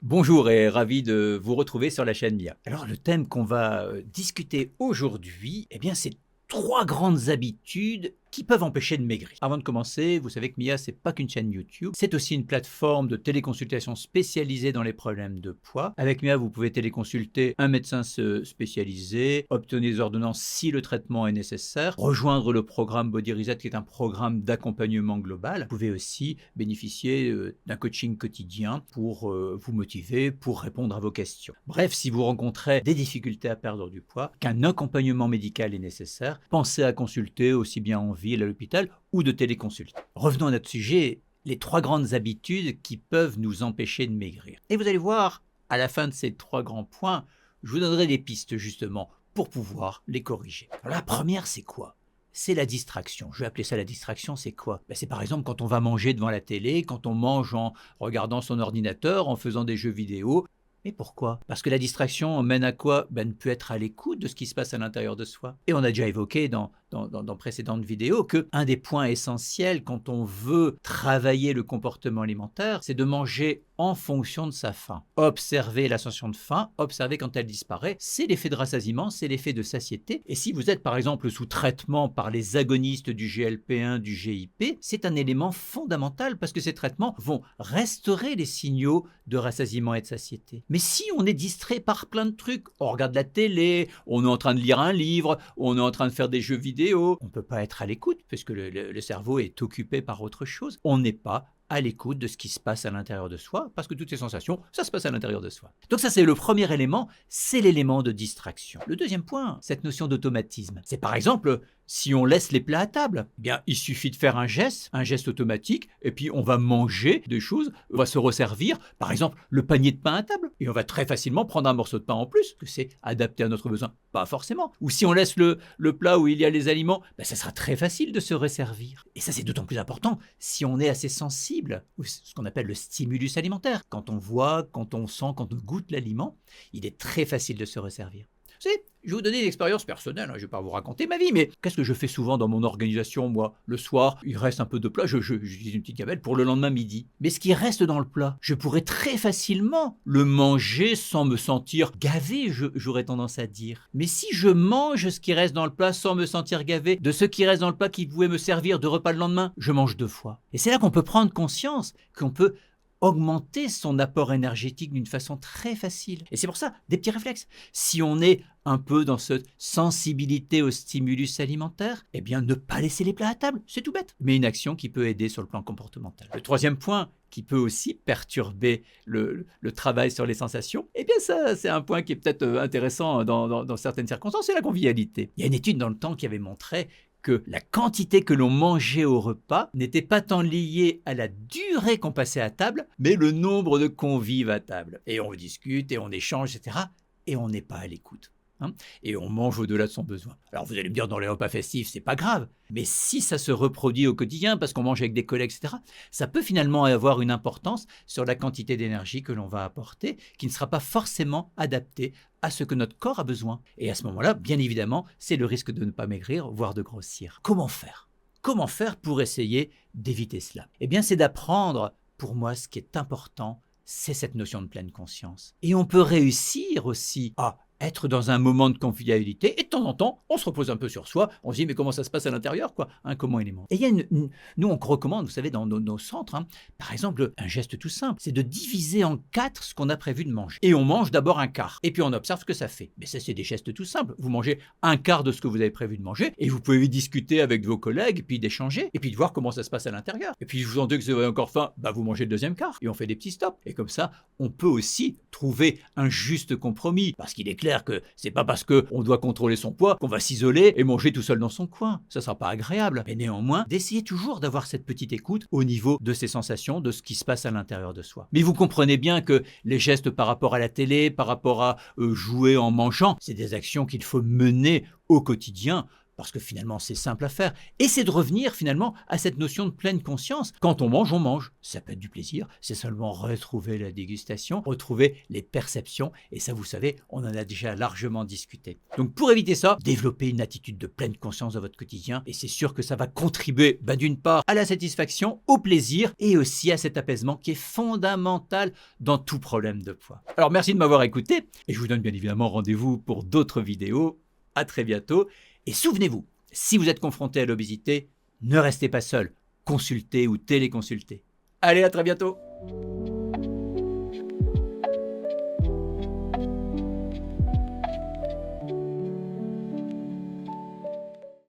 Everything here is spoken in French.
Bonjour et ravi de vous retrouver sur la chaîne MIA. Alors le thème qu'on va discuter aujourd'hui, c'est trois grandes habitudes qui peuvent empêcher de maigrir. Avant de commencer, vous savez que MIA, c'est pas qu'une chaîne YouTube, c'est aussi une plateforme de téléconsultation spécialisée dans les problèmes de poids. Avec MIA, vous pouvez téléconsulter un médecin spécialisé, obtenir des ordonnances si le traitement est nécessaire, rejoindre le programme Body Reset qui est un programme d'accompagnement global. Vous pouvez aussi bénéficier d'un coaching quotidien pour vous motiver, pour répondre à vos questions. Bref, si vous rencontrez des difficultés à perdre du poids, qu'un accompagnement médical est nécessaire, pensez à consulter aussi bien en ville, à l'hôpital ou de téléconsulte. Revenons à notre sujet, les trois grandes habitudes qui peuvent nous empêcher de maigrir. Et vous allez voir, à la fin de ces trois grands points, je vous donnerai des pistes justement pour pouvoir les corriger. Alors, la première, c'est quoi ? C'est la distraction. Je vais appeler ça la distraction, c'est quoi ? C'est par exemple quand on va manger devant la télé, quand on mange en regardant son ordinateur, en faisant des jeux vidéo. Mais pourquoi ? Parce que la distraction mène à quoi ? Ne peut être à l'écoute de ce qui se passe à l'intérieur de soi. Et on a déjà évoqué dans précédentes vidéos qu'un des points essentiels quand on veut travailler le comportement alimentaire, c'est de manger en fonction de sa faim. Observer l'ascension de faim, observer quand elle disparaît, c'est l'effet de rassasiement, c'est l'effet de satiété. Et si vous êtes par exemple sous traitement par les agonistes du GLP-1, du GIP, c'est un élément fondamental parce que ces traitements vont restaurer les signaux de rassasiement et de satiété. Mais si on est distrait par plein de trucs, on regarde la télé, on est en train de lire un livre, on est en train de faire des jeux vidéo, on ne peut pas être à l'écoute puisque le cerveau est occupé par autre chose. On n'est pas à l'écoute de ce qui se passe à l'intérieur de soi, parce que toutes ces sensations, ça se passe à l'intérieur de soi. Donc ça, c'est le premier élément, c'est l'élément de distraction. Le deuxième point, cette notion d'automatisme. C'est par exemple, si on laisse les plats à table, il suffit de faire un geste automatique, et puis on va manger des choses, on va se resservir, par exemple, le panier de pain à table, et on va très facilement prendre un morceau de pain en plus, que c'est adapté à notre besoin. Pas forcément. Ou si on laisse le plat où il y a les aliments, ça sera très facile de se resservir. Et ça, c'est d'autant plus important si on est assez sensible, ou ce qu'on appelle le stimulus alimentaire. Quand on voit, quand on sent, quand on goûte l'aliment, il est très facile de se resservir. Vous savez, je vais vous donner une expérience personnelle, je ne vais pas vous raconter ma vie, mais qu'est-ce que je fais souvent dans mon organisation, moi ? Le soir, il reste un peu de plat, j'utilise une petite gamelle pour le lendemain midi. Mais ce qui reste dans le plat, je pourrais très facilement le manger sans me sentir gavé, j'aurais tendance à dire. Mais si je mange ce qui reste dans le plat sans me sentir gavé, de ce qui reste dans le plat qui pouvait me servir de repas le lendemain, je mange 2 fois. Et c'est là qu'on peut prendre conscience qu'on peut augmenter son apport énergétique d'une façon très facile. Et c'est pour ça, des petits réflexes. Si on est un peu dans cette sensibilité au stimulus alimentaire, ne pas laisser les plats à table, c'est tout bête. Mais une action qui peut aider sur le plan comportemental. Le troisième point, qui peut aussi perturber le travail sur les sensations, ça, c'est un point qui est peut-être intéressant dans certaines circonstances, c'est la convivialité. Il y a une étude dans le temps qui avait montré que la quantité que l'on mangeait au repas n'était pas tant liée à la durée qu'on passait à table, mais le nombre de convives à table. Et on discute, et on échange, etc. Et on n'est pas à l'écoute. Et on mange au-delà de son besoin. Alors vous allez me dire, dans les repas festifs, c'est pas grave. Mais si ça se reproduit au quotidien, parce qu'on mange avec des collègues, etc., ça peut finalement avoir une importance sur la quantité d'énergie que l'on va apporter, qui ne sera pas forcément adaptée à ce que notre corps a besoin. Et à ce moment-là, bien évidemment, c'est le risque de ne pas maigrir, voire de grossir. Comment faire ? Comment faire pour essayer d'éviter cela ? C'est d'apprendre, pour moi, ce qui est important, c'est cette notion de pleine conscience. Et on peut réussir aussi à être dans un moment de convivialité, et de temps en temps, on se repose un peu sur soi, on se dit, mais comment ça se passe à l'intérieur, quoi, comment élément. Et il y a nous, on recommande, vous savez, dans nos centres, par exemple, un geste tout simple, c'est de diviser en 4 ce qu'on a prévu de manger. Et on mange d'abord un quart, et puis on observe ce que ça fait. Mais ça, c'est des gestes tout simples. Vous mangez un quart de ce que vous avez prévu de manger, et vous pouvez discuter avec vos collègues, et puis d'échanger, et puis de voir comment ça se passe à l'intérieur. Et puis, je vous sentez que vous avez encore faim, vous mangez le deuxième quart, et on fait des petits stops. Et comme ça, on peut aussi trouver un juste compromis, parce qu'il est clair que c'est pas parce qu'on doit contrôler son poids qu'on va s'isoler et manger tout seul dans son coin. Ça sera pas agréable. Mais néanmoins, d'essayer toujours d'avoir cette petite écoute au niveau de ses sensations, de ce qui se passe à l'intérieur de soi. Mais vous comprenez bien que les gestes par rapport à la télé, par rapport à jouer en mangeant, c'est des actions qu'il faut mener au quotidien, parce que finalement c'est simple à faire, et c'est de revenir finalement à cette notion de pleine conscience. Quand on mange, on mange. Ça peut être du plaisir, c'est seulement retrouver la dégustation, retrouver les perceptions, et ça vous savez, on en a déjà largement discuté. Donc pour éviter ça, développez une attitude de pleine conscience dans votre quotidien, et c'est sûr que ça va contribuer d'une part à la satisfaction, au plaisir, et aussi à cet apaisement qui est fondamental dans tout problème de poids. Alors merci de m'avoir écouté, et je vous donne bien évidemment rendez-vous pour d'autres vidéos. À très bientôt, et souvenez-vous, si vous êtes confronté à l'obésité, ne restez pas seul, consultez ou téléconsultez. Allez, à très bientôt!